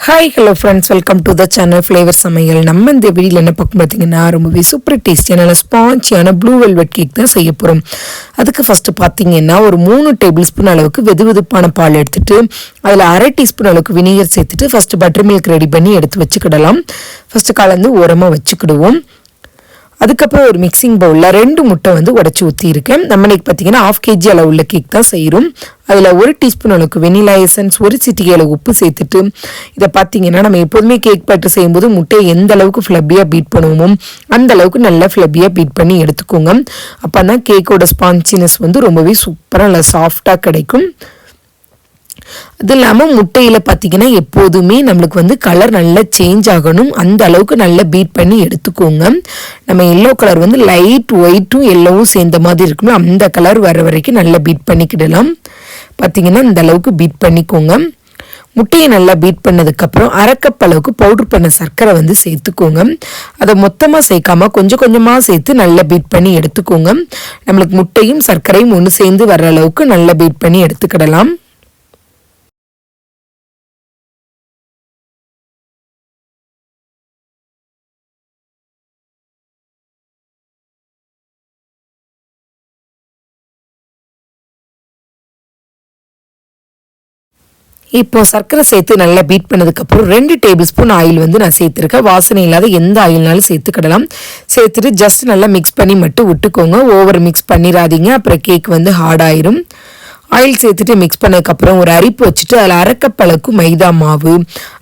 Hi hello friends, welcome to the channel flavour சமையல். நம்ம இந்த வீடியோவில் என்ன பார்க்க பார்த்தீங்கன்னா ரொம்பவே சூப்பர் டேஸ்டியான ஸ்பான்ச்சியான ப்ளூ வெல்வெட் கேக் தான் செய்ய போகிறோம். அதுக்கு ஃபஸ்ட்டு பார்த்தீங்கன்னா ஒரு 3 டேபிள் ஸ்பூன் அளவுக்கு வெதுவெதுப்பான பால் எடுத்துட்டு அதில் 1/2 டீஸ்பூன் அளவுக்கு வினிகர் சேர்த்துட்டு ஃபஸ்ட்டு பட்டர் மில்க் ரெடி பண்ணி எடுத்து வச்சுக்கிடலாம். ஃபஸ்ட்டு கலந்து ஓரமாக வச்சுக்கிடுவோம். அதுக்கப்புறம் ஒரு மிக்சிங் பவுலில் 2 முட்டை உடச்சி ஊற்றியிருக்கேன். நம்ம இன்னைக்கு பார்த்தீங்கன்னா 1/2 kg அளவு உள்ள கேக் தான் செய்கிறோம். அதில் 1 டீஸ்பூன் அளவுக்கு வெனிலா எசன்ஸ், 1 சிட்டிகை அளவு உப்பு சேர்த்துட்டு இதை பார்த்தீங்கன்னா நம்ம எப்போதுமே கேக் பேட்டர் செய்யும்போது முட்டையை எந்த அளவுக்கு ஃப்ளப்பியாக பீட் பண்ணுவோமோ அந்த அளவுக்கு நல்லா ஃப்ளப்பியாக பீட் பண்ணி எடுத்துக்கோங்க. அப்போ தான் கேக்கோட ஸ்பான்சினஸ் ரொம்பவே சூப்பராக நல்லா சாஃப்டாக கிடைக்கும். அது இல்லாமல் முட்டையில் பார்த்தீங்கன்னா எப்போதுமே நம்மளுக்கு கலர் நல்லா சேஞ்ச் ஆகணும், அந்த அளவுக்கு நல்லா பீட் பண்ணி எடுத்துக்கோங்க. நம்ம எல்லோ கலர் லைட் ஒயிட்டும் எல்லோவும் சேர்ந்த மாதிரி இருக்கணும், அந்த கலர் வர வரைக்கும் நல்லா பீட் பண்ணிக்கிடலாம். பார்த்தீங்கன்னா இந்த அளவுக்கு பீட் பண்ணிக்கோங்க. முட்டையை நல்லா பீட் பண்ணதுக்கப்புறம் 1/2 கப் அளவுக்கு பவுடர் பண்ண சர்க்கரை சேர்த்துக்கோங்க. அதை மொத்தமாக சேர்க்காம கொஞ்சம் கொஞ்சமாக சேர்த்து நல்லா பீட் பண்ணி எடுத்துக்கோங்க. நம்மளுக்கு முட்டையும் சர்க்கரையும் ஒன்று சேர்ந்து வர்ற அளவுக்கு நல்லா பீட் பண்ணி எடுத்துக்கிடலாம். இப்போ சர்க்கரை சேர்த்து நல்லா பீட் பண்ணதுக்கப்புறம் 2 டேபிள் ஸ்பூன் ஆயில் நான் சேர்த்துருக்கேன். வாசனை இல்லாத எந்த ஆயில்னாலும் சேர்த்துக்கிடலாம். சேர்த்துட்டு ஜஸ்ட் நல்லா மிக்ஸ் பண்ணி மட்டும் விட்டுக்கோங்க, ஓவர் மிக்ஸ் பண்ணிடாதீங்க, அப்புறம் கேக் ஹார்ட் ஆயிரும். ஆயில் சேர்த்துட்டு மிக்ஸ் பண்ணதுக்கப்புறம் ஒரு அரிப்பு வச்சுட்டு அதில் 1/2 கப் அளவுக்கு மைதா மாவு,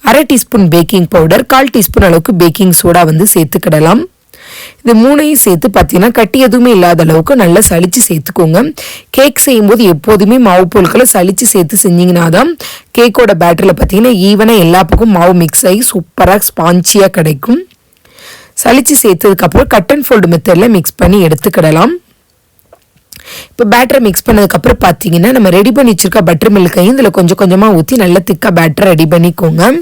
1/2 டீஸ்பூன் பேக்கிங் பவுடர், 1/4 டீஸ்பூன் அளவுக்கு பேக்கிங் சோடா சேர்த்துக்கிடலாம். இது 3ஐயும் சேர்த்து பார்த்தீங்கன்னா கட்டி எதுவுமே இல்லாத அளவுக்கு நல்லா சளிச்சு சேர்த்துக்கோங்க. கேக் செய்யும்போது எப்போதுமே மாவு பொருட்களை சளிச்சு சேர்த்து செஞ்சிங்கன்னா தான் கேக்கோட பேட்டரில் பார்த்தீங்கன்னா ஈவனாக எல்லா பக்கம் மாவு மிக்ஸ் ஆகி சூப்பராக ஸ்பான்ச்சியாக கிடைக்கும். சளிச்சு சேர்த்ததுக்கப்புறம் கட் அண்ட் ஃபோல்டு மெத்தடில் மிக்ஸ் பண்ணி எடுத்துக்கிடலாம். இப்போ பேட்டரை மிக்ஸ் பண்ணதுக்கப்புறம் பார்த்தீங்கன்னா நம்ம ரெடி பண்ணி வச்சிருக்க பட்டர் மில்கையும் இதில் கொஞ்சம் கொஞ்சமாக ஊற்றி நல்லா திக்காக பேட்டரை ரெடி பண்ணிக்கோங்க.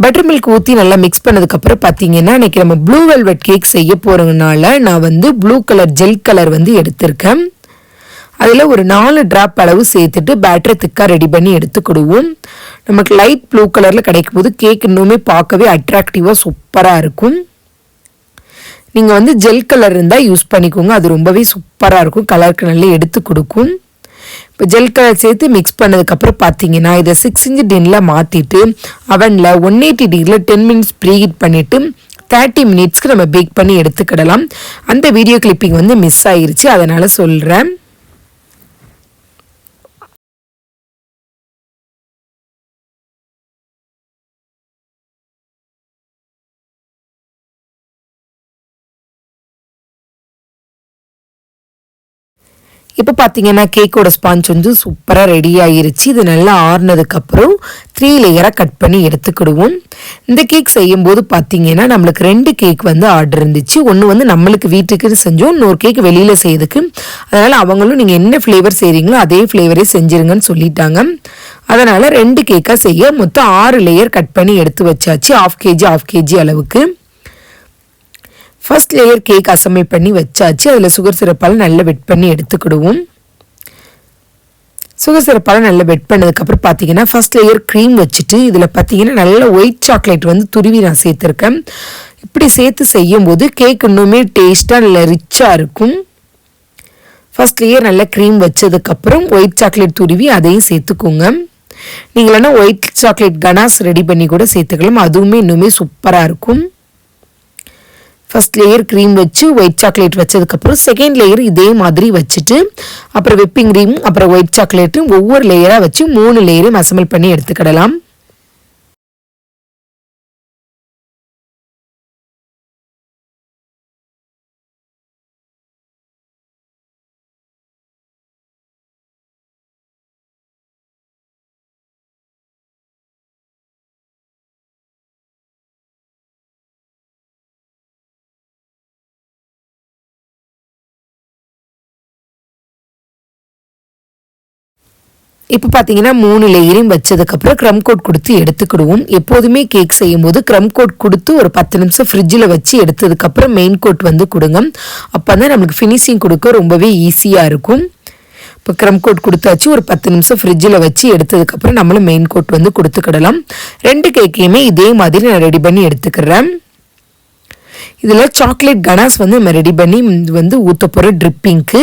பட்டர் மில்க் ஊற்றி நல்லா மிக்ஸ் பண்ணதுக்கப்புறம் பார்த்தீங்கன்னா இன்றைக்கி நம்ம ப்ளூ வெல்வெட் கேக் செய்ய போகிறதுனால நான் ப்ளூ கலர் ஜெல் கலர் எடுத்திருக்கேன். அதில் ஒரு 4 ட்ராப் அளவு சேர்த்துட்டு பேட்டரை திக்காக ரெடி பண்ணி எடுத்துக்கிடுவோம். நமக்கு லைட் ப்ளூ கலரில் கிடைக்கும் போது கேக் இன்னுமே பார்க்கவே அட்ராக்டிவாக சூப்பராக இருக்கும். நீங்கள் ஜெல் கலர் இருந்தால் யூஸ் பண்ணிக்கோங்க, அது ரொம்பவே சூப்பராக இருக்கும், கலருக்கு நல்லா எடுத்து கொடுக்கும். இப்போ ஜெல் கலர் சேர்த்து மிக்ஸ் பண்ணதுக்கப்புறம் பார்த்தீங்கன்னா இதை 6 inch டின்னில் மாற்றிட்டு அவனில் 180 டிகிரியில் 10 minutes ப்ரீஹீட் பண்ணிவிட்டு 30 minutesக்கு நம்ம பேக் பண்ணி எடுத்துக்கிடலாம். அந்த வீடியோ கிளிப்பிங் மிஸ் ஆயிருச்சு, அதனால் சொல்கிறேன். இப்போ பார்த்தீங்கன்னா கேக்கோட ஸ்பான்ச் சூப்பராக ரெடி ஆகிருச்சு. இது நல்லா ஆறுனதுக்கப்புறம் 3 லேயராக கட் பண்ணி எடுத்துக்கிடுவோம். இந்த கேக் செய்யும்போது பார்த்தீங்கன்னா நம்மளுக்கு 2 கேக் ஆர்டர் இருந்துச்சு. ஒன்று நம்மளுக்கு வீட்டுக்கு செஞ்சோம், இன்னொரு கேக் வெளியில் செய்யுதுக்கு. அதனால் அவங்களும் நீங்கள் என்ன ஃப்ளேவர் செய்கிறீங்களோ அதே ஃப்ளேவரே செஞ்சுருங்கன்னு சொல்லிட்டாங்க. அதனால் 2 கேக்காக செய்ய மொத்தம் 6 லேயர் கட் பண்ணி எடுத்து வச்சாச்சு, 1/2 kg அளவுக்கு. ஃபர்ஸ்ட் லேயர் கேக் அசம்பிள் பண்ணி வச்சாச்சு. அதில் சுகர் சிரப்பால் நல்லா வெட் பண்ணி எடுத்துக்கிடுவோம். சுகர் சிரப்பால் நல்லா வெட் பண்ணதுக்கப்புறம் பார்த்தீங்கன்னா ஃபர்ஸ்ட் லேயர் க்ரீம் வச்சுட்டு இதில் பார்த்தீங்கன்னா நல்ல ஒயிட் சாக்லேட் துருவி நான் சேர்த்துருக்கேன். இப்படி சேர்த்து செய்யும்போது கேக் இன்னுமே டேஸ்ட்டாக நல்லா ரிச்சாக இருக்கும். ஃபர்ஸ்ட் லேயர் நல்லா க்ரீம் வச்சதுக்கப்புறம் ஒயிட் சாக்லேட் துருவி அதையும் சேர்த்துக்கோங்க. நீங்கள் இல்லைன்னா ஒயிட் சாக்லேட் கனாஸ் ரெடி பண்ணி கூட சேர்த்துக்கலாம், அதுவுமே இன்னுமே சூப்பராக இருக்கும். ஃபர்ஸ்ட் லேயர் க்ரீம் வச்சு ஒயிட் சாக்லேட் வச்சதுக்கப்புறம் செகண்ட் லேயர் இதே மாதிரி வச்சுட்டு அப்புறம் விப்பிங் க்ரீம் அப்புறம் ஒயிட் சாக்லேட்டும் ஒவ்வொரு லேயராக வச்சு 3 லேயரையும் அசம்பிள் பண்ணி எடுத்துக்கிடலாம். இப்போ பார்த்தீங்கன்னா 3 லேயரையும் வச்சதுக்கப்புறம் க்ரம் கோட் கொடுத்து எடுத்துக்கிடுவோம். எப்போதுமே கேக் செய்யும்போது க்ரம் கோட் கொடுத்து ஒரு 10 நிமிஷம் ஃப்ரிட்ஜில் வச்சு எடுத்ததுக்கப்புறம் மெயின் கோட் கொடுங்க. அப்போ தான் நம்மளுக்கு ஃபினிஷிங் கொடுக்க ரொம்பவே ஈஸியாக இருக்கும். இப்போ க்ரம் கோட் கொடுத்தாச்சு. ஒரு 10 நிமிஷம் ஃப்ரிட்ஜில் வச்சு எடுத்ததுக்கப்புறம் நம்மளும் மெயின் கோட் வந்து கொடுத்துக்கிடலாம். 2 கேக்கையுமே இதே மாதிரி நான் ரெடி பண்ணி எடுத்துக்கிறேன். இதில் சாக்லேட் கனாஸ் வந்து நம்ம ரெடி பண்ணி வந்து ஊற்ற போகிற ட்ரிப்பிங்க்கு.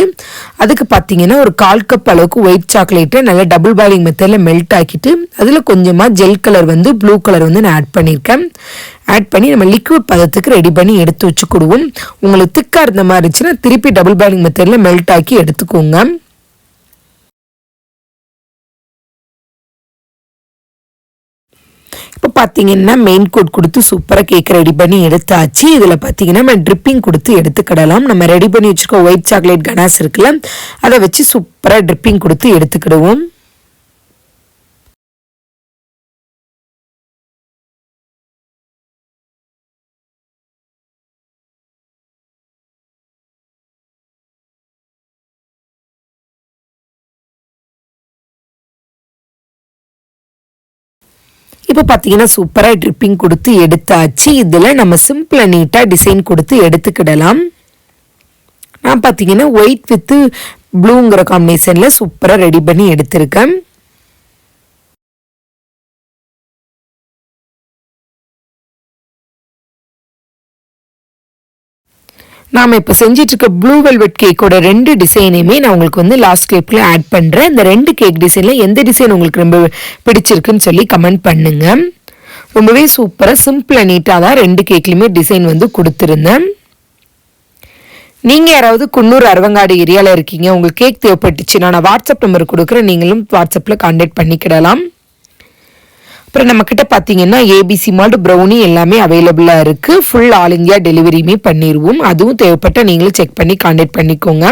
அதுக்கு பார்த்தீங்கன்னா ஒரு 1/4 கப் அளவுக்கு ஒயிட் சாக்லேட்டை நல்லா டபுள் பாயிலிங் மெத்தடில் மெல்ட் ஆக்கிட்டு அதில் கொஞ்சமாக ஜெல் கலர் வந்து ப்ளூ கலர் வந்து நான் ஆட் பண்ணியிருக்கேன். ஆட் பண்ணி நம்ம லிக்விட் பதத்துக்கு ரெடி பண்ணி எடுத்து வச்சுக்கிடுவோம். உங்களுக்கு திக்காக இருந்த மாதிரி இருந்துச்சுன்னா திருப்பி டபுள் பாயிலிங் மெத்தடில் மெல்ட் ஆக்கி எடுத்துக்கோங்க. இப்போ பார்த்தீங்கன்னா மெயின் கோட் கொடுத்து சூப்பராக கேக் ரெடி பண்ணி எடுத்தாச்சு. இதில் பார்த்தீங்கன்னா நம்ம ட்ரிப்பிங் கொடுத்து எடுத்துக்கிடலாம். நம்ம ரெடி பண்ணி வச்சுருக்கோம் ஒயிட் சாக்லேட் கனாஸ் இருக்குல்ல, அதை வச்சு சூப்பராக ட்ரிப்பிங் கொடுத்து எடுத்துக்கிடுவோம். இப்போ பார்த்தீங்கன்னா சூப்பராக ட்ரிப்பிங் கொடுத்து எடுத்தாச்சு. இதில் நம்ம சிம்பிளாக நீட்டாக டிசைன் கொடுத்து எடுத்துக்கிடலாம். நான் பார்த்தீங்கன்னா ஒயிட் வித்து ப்ளூங்கிற காம்பினேஷனில் சூப்பராக ரெடி பண்ணி எடுத்திருக்கேன். நாம் இப்போ செஞ்சிட்டு இருக்க ப்ளூ வெல்வெட் கேக்கோட 2 டிசைனையுமே நான் உங்களுக்கு வந்து லாஸ்ட் கிளிப்பில் ஆட் பண்ணுறேன். இந்த 2 கேக் டிசைனில் எந்த டிசைன் உங்களுக்கு ரொம்ப பிடிச்சிருக்குன்னு சொல்லி கமெண்ட் பண்ணுங்க. ரொம்பவே சூப்பராக சிம்பிளாக நீட்டாக தான் 2 கேக்லையுமே டிசைன் வந்து கொடுத்துருந்தேன். நீங்கள் யாராவது குன்னூர் அரவங்காடு ஏரியாவில் இருக்கீங்க, உங்களுக்கு கேக் தேவைப்பட்டுச்சுன்னா நான் வாட்ஸ்அப் நம்பர் கொடுக்குறேன், நீங்களும் வாட்ஸ்அப்பில் கான்டாக்ட் பண்ணிக்கிடலாம். அப்புறம் நம்மக்கிட்ட பார்த்தீங்கன்னா ஏபிசி மால்ட் ப்ரௌனி எல்லாமே அவைலபிளாக இருக்குது. ஃபுல் ஆல் இந்தியா டெலிவரியுமே பண்ணிடுவோம். அதுவும் தேவைப்பட்டால் நீங்களும் செக் பண்ணி கான்டாக்ட் பண்ணிக்கோங்க.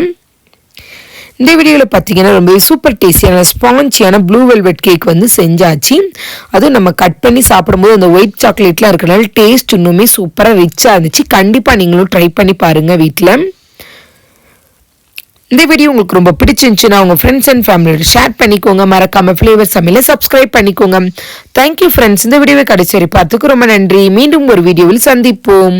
இந்த வீடியோவில் பார்த்தீங்கன்னா ரொம்பவே சூப்பர் டேஸ்டியான ஸ்பான்ச்சியான ப்ளூ வெல்வெட் கேக் வந்து செஞ்சாச்சு. அதுவும் நம்ம கட் பண்ணி சாப்பிடும்போது அந்த ஒயிட் சாக்லேட்லாம் இருக்கிறனால டேஸ்ட் இன்னுமே சூப்பராக ரிச்சாக இருந்துச்சு. கண்டிப்பாக நீங்களும் ட்ரை பண்ணி பாருங்கள் வீட்டில். இந்த வீடியோ உங்களுக்கு ரொம்ப பிடிச்சிருந்துச்சுன்னா உங்கள் ஃப்ரெண்ட்ஸ் அண்ட் ஃபேமிலியோட ஷேர் பண்ணிக்கோங்க. மறக்காமல் ஃப்ளேவர் சமையலை சப்ஸ்கிரைப் பண்ணிக்கோங்க. Thank you friends. இந்த வீடியோவை கடைசி வரை பார்த்துக்கு ரொம்ப நன்றி. மீண்டும் ஒரு வீடியோவில் சந்திப்போம்.